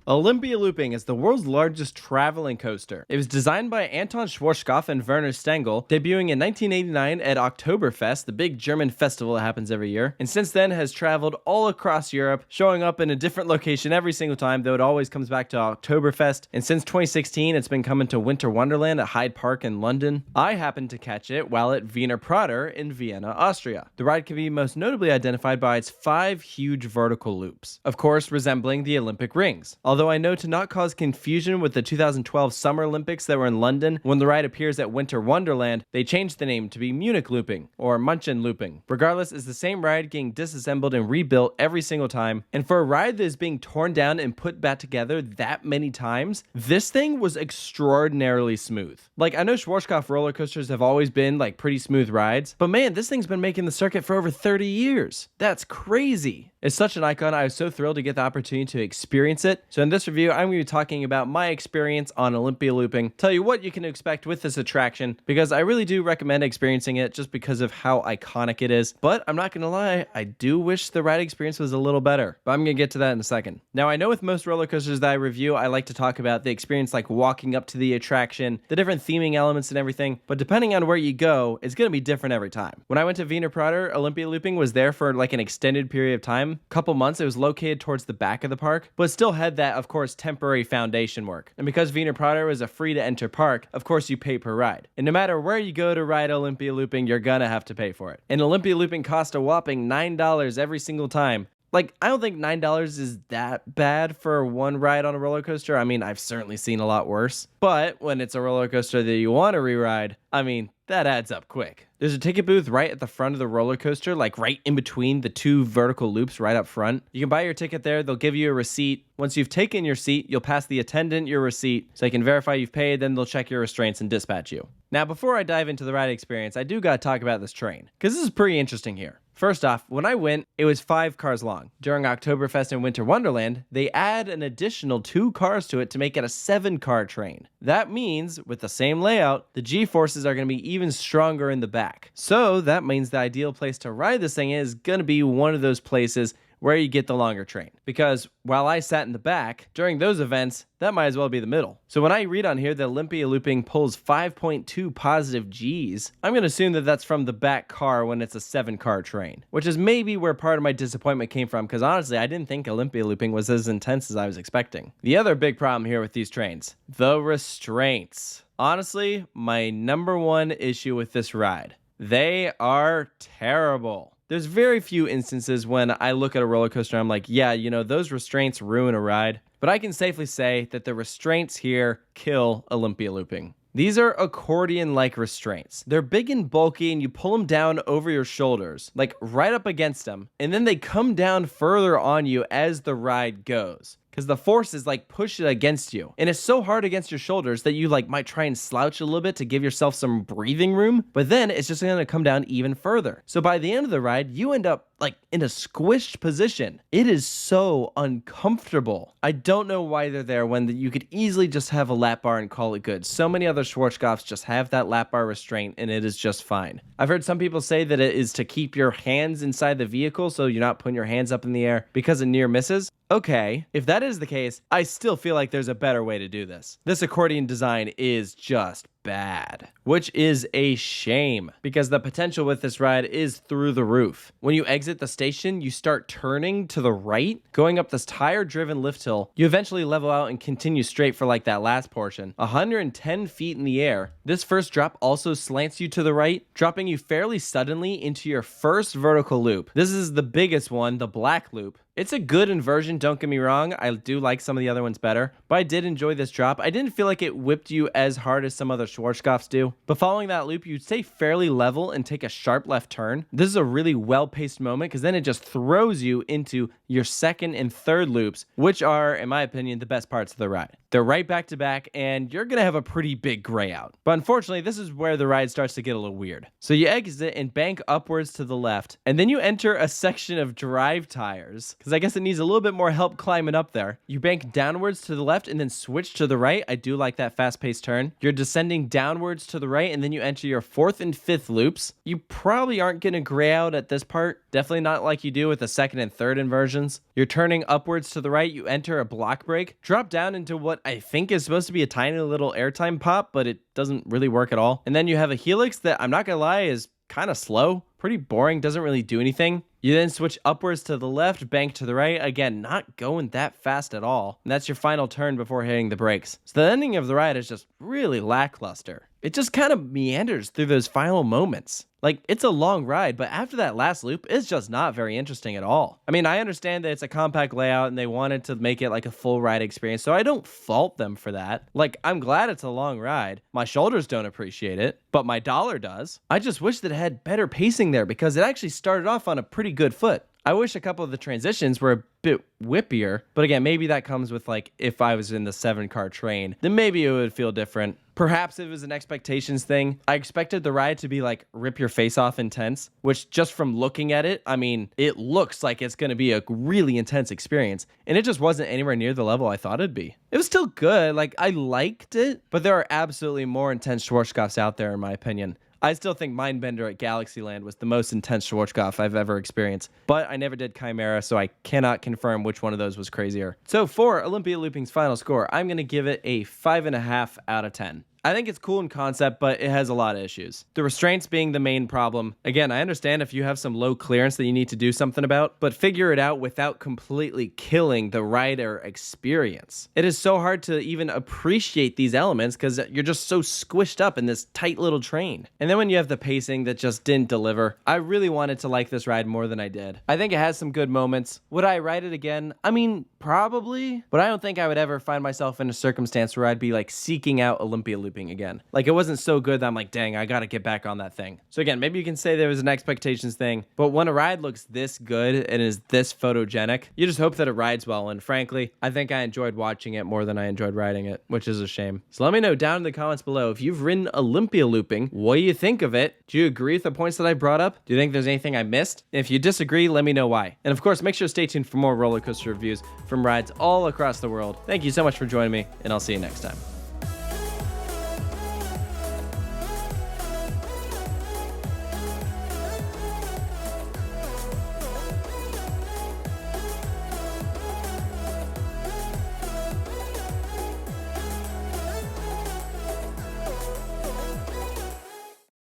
Olympia looping is the world's largest traveling coaster. It was designed by Anton Schwarzkopf and Werner Stengel, debuting in 1989 at Oktoberfest, the big German festival that happens every year, and since then has traveled all across Europe, showing up in a different location every single time, though it always comes back to Oktoberfest, and since 2016 it's been coming to Winter Wonderland at Hyde Park in London. I happened to catch it while at Wiener Prater in Vienna, Austria. The ride can be most notably identified by its 5 huge vertical loops, of course resembling the Olympic rings. Although I know to not cause confusion with the 2012 Summer Olympics that were in London, when the ride appears at Winter Wonderland, they changed the name to be Munich looping, or München looping. Regardless, it's the same ride getting disassembled and rebuilt every single time, and for a ride that is being torn down and put back together that many times, this thing was extraordinarily smooth. Like, I know Schwarzkopf roller coasters have always been like pretty smooth rides, but man, this thing's been making the circuit for over 30 years. That's crazy. It's such an icon. I was so thrilled to get the opportunity to experience it. So in this review, I'm going to be talking about my experience on Olympia looping, tell you what you can expect with this attraction, because I really do recommend experiencing it just because of how iconic it is. But I'm not going to lie, I do wish the ride experience was a little better, but I'm going to get to that in a second. Now, I know with most roller coasters that I review, I like to talk about the experience like walking up to the attraction, the different theming elements and everything, but depending on where you go, it's going to be different every time. When I went to Wiener Prater, Olympia looping was there for like an extended period of time, couple months. It was located towards the back of the park, but still had that, of course, temporary foundation work. And because Wiener Prater was a free to enter park, of course you pay per ride. And no matter where you go to ride Olympia looping, you're gonna have to pay for it. And Olympia looping cost a whopping $9 every single time. Like, I don't think $9 is that bad for one ride on a roller coaster. I mean, I've certainly seen a lot worse. But when it's a roller coaster that you want to re-ride, I mean, that adds up quick. There's a ticket booth right at the front of the roller coaster, like right in between the 2 vertical loops right up front. You can buy your ticket there. They'll give you a receipt. Once you've taken your seat, you'll pass the attendant your receipt so they can verify you've paid, then they'll check your restraints and dispatch you. Now, before I dive into the ride experience, I do gotta talk about this train, because this is pretty interesting here. First off, when I went, it was 5 cars long. During Oktoberfest and Winter Wonderland, they add an additional 2 cars to it to make it a 7-car train. That means, with the same layout, the G-forces are going to be even stronger in the back. So that means the ideal place to ride this thing is going to be one of those places where you get the longer train. Because while I sat in the back, during those events, that might as well be the middle. So when I read on here that Olympia looping pulls 5.2 positive Gs, I'm going to assume that that's from the back car when it's a 7-car train, which is maybe where part of my disappointment came from, because honestly, I didn't think Olympia looping was as intense as I was expecting. The other big problem here with these trains, the restraints. Honestly, my number one issue with this ride, they are terrible. There's very few instances when I look at a roller coaster and I'm like, yeah, you know, those restraints ruin a ride. But I can safely say that the restraints here kill Olympia looping. These are accordion-like restraints. They're big and bulky, and you pull them down over your shoulders, like right up against them, and then they come down further on you as the ride goes, because the forces like push it against you. And it's so hard against your shoulders that you like might try and slouch a little bit to give yourself some breathing room, but then it's just going to come down even further. So by the end of the ride, you end up like in a squished position. It is so uncomfortable. I don't know why they're there when you could easily just have a lap bar and call it good. So many other Schwarzkopfs just have that lap bar restraint and it is just fine. I've heard some people say that it is to keep your hands inside the vehicle so you're not putting your hands up in the air because of near misses. Okay, if that is the case, I still feel like there's a better way to do this. This accordion design is just bad, which is a shame because the potential with this ride is through the roof. When you exit the station, you start turning to the right, going up this tire-driven lift hill. You eventually level out and continue straight for like that last portion. 110 feet in the air. This first drop also slants you to the right, dropping you fairly suddenly into your first vertical loop. This is the biggest one, the black loop. It's a good inversion, don't get me wrong. I do like some of the other ones better, but I did enjoy this drop. I didn't feel like it whipped you as hard as some other Schwarzkopfs do, but following that loop, you'd stay fairly level and take a sharp left turn. This is a really well-paced moment because then it just throws you into your second and third loops, which are, in my opinion, the best parts of the ride. They're right back to back, and you're gonna have a pretty big gray out. But unfortunately, this is where the ride starts to get a little weird. So you exit and bank upwards to the left, and then you enter a section of drive tires, because I guess it needs a little bit more help climbing up there. You bank downwards to the left and then switch to the right. I do like that fast-paced turn. You're descending heading downwards to the right, and then you enter your 4th and 5th loops. You probably aren't going to gray out at this part. Definitely not like you do with the 2nd and 3rd inversions. You're turning upwards to the right, you enter a block break, drop down into what I think is supposed to be a tiny little airtime pop, but it doesn't really work at all. And then you have a helix that, I'm not gonna lie, is kind of slow, pretty boring, doesn't really do anything. You then switch upwards to the left, bank to the right, again, not going that fast at all. And that's your final turn before hitting the brakes. So the ending of the ride is just really lackluster. It just kind of meanders through those final moments. Like, it's a long ride, but after that last loop, it's just not very interesting at all. I mean, I understand that it's a compact layout and they wanted to make it like a full ride experience, so I don't fault them for that. Like, I'm glad it's a long ride. My shoulders don't appreciate it, but my dollar does. I just wish that it had better pacing there because it actually started off on a pretty good foot. I wish a couple of the transitions were a bit whippier, but again, maybe that comes with like, if I was in the 7-car train, then maybe it would feel different. Perhaps it was an expectations thing. I expected the ride to be like rip your face off intense, which just from looking at it, I mean, it looks like it's going to be a really intense experience, and it just wasn't anywhere near the level I thought it'd be. It was still good, like I liked it, but there are absolutely more intense Schwarzkopfs out there in my opinion. I still think Mindbender at Galaxyland was the most intense Schwarzkopf I've ever experienced, but I never did Chimera, so I cannot confirm which one of those was crazier. So for Olympia Looping's final score, I'm going to give it a 5.5 out of 10. I think it's cool in concept, but it has a lot of issues. The restraints being the main problem. Again, I understand if you have some low clearance that you need to do something about, but figure it out without completely killing the rider experience. It is so hard to even appreciate these elements because you're just so squished up in this tight little train. And then when you have the pacing that just didn't deliver, I really wanted to like this ride more than I did. I think it has some good moments. Would I ride it again? I mean, probably, but I don't think I would ever find myself in a circumstance where I'd be like seeking out Olympia Looping again. Like, it wasn't so good that I'm like, dang, I gotta get back on that thing. So again, maybe you can say there was an expectations thing, but when a ride looks this good and is this photogenic, you just hope that it rides well, and frankly, I think I enjoyed watching it more than I enjoyed riding it, which is a shame. So let me know down in the comments below if you've ridden Olympia Looping, what do you think of it? Do you agree with the points that I brought up? Do you think there's anything I missed? And if you disagree, let me know why. And of course, make sure to stay tuned for more roller coaster reviews from rides all across the world. Thank you so much for joining me, and I'll see you next time.